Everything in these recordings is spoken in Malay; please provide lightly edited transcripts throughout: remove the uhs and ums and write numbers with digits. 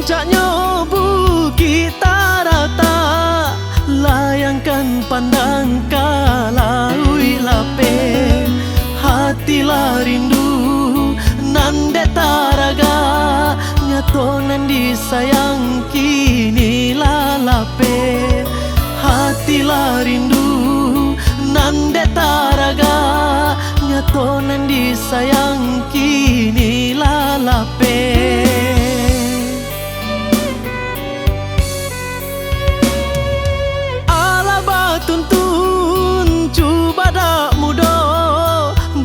puncaknya bukit Tarata, layangkan pandang kalalui lape, hatilah rindu nande taraga, nyato nandi sayang kini lalape, hatilah rindu nande taraga, nyato nandi sayang kini lalape. Tuntun cuba dak mudo,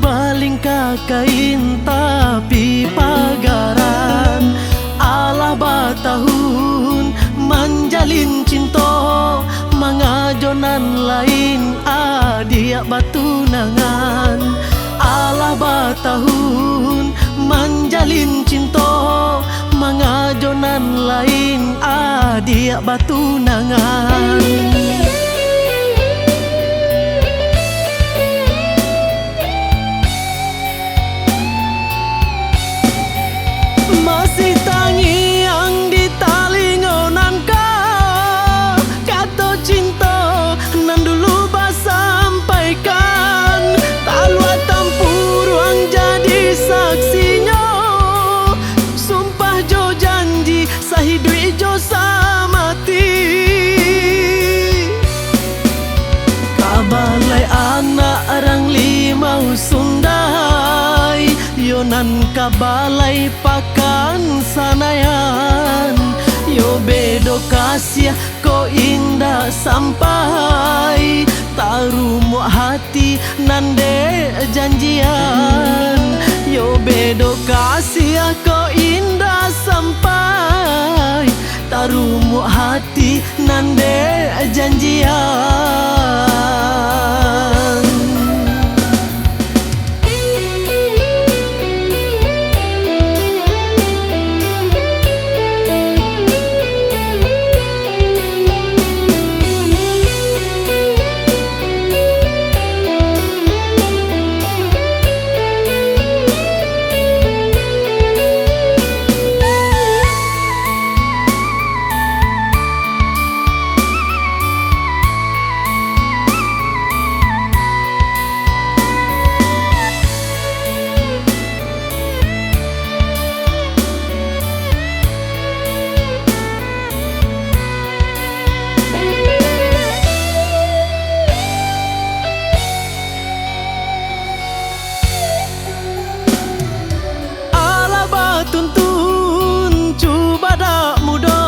baling kain tapi pagaran, alah batahun manjalin cinta, mangajonan lain adia batunangan, alah batahun manjalin cinta, mangajonan lain adia batunangan. Masih tangi yang di talingonan kau, kata cinta nan dulu basampaikan, tak luat tampur ruang jadi saksinya, sumpah jo janji sahidui jo samati, kabalai anak orang limau sundai, yonan kabalai pakan sanayan, yo bedo kasih ko indah sampai, tarumu hati nande janjian, yo bedo kasih ko indah sampai, tarumu hati nande janjian. Tuntun cuba dak mudo,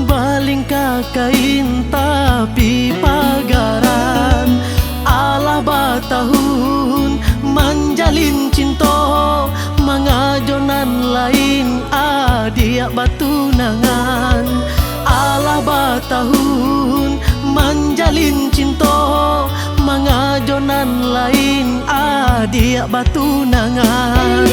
baling kain tapi pagaran, alah batahun manjalin cinta, mangajonan lain adia batunangan, alah batahun manjalin cinta, mangajonan lain adia batunangan.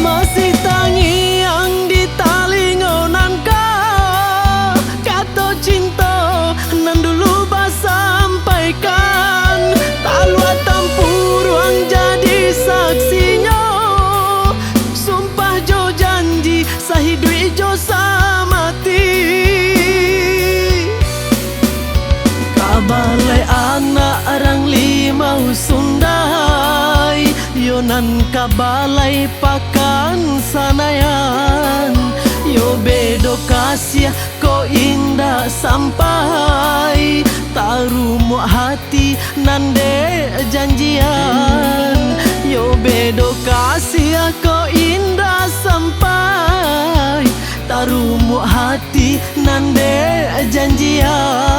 Masih tangi yang di talingonan kau, kata cinta nan dulu basampaikan, tak luat tampur ruang jadi saksinya, sumpah jo janji sahidui jo samati, kabalai anak orang limau sundai, yonan kabalai pakan sanayan, yo bedo kasih ko indah sampai, tarumu hati nande janjian, yo bedo kasih ko indah sampai, tarumu hati nande janjian.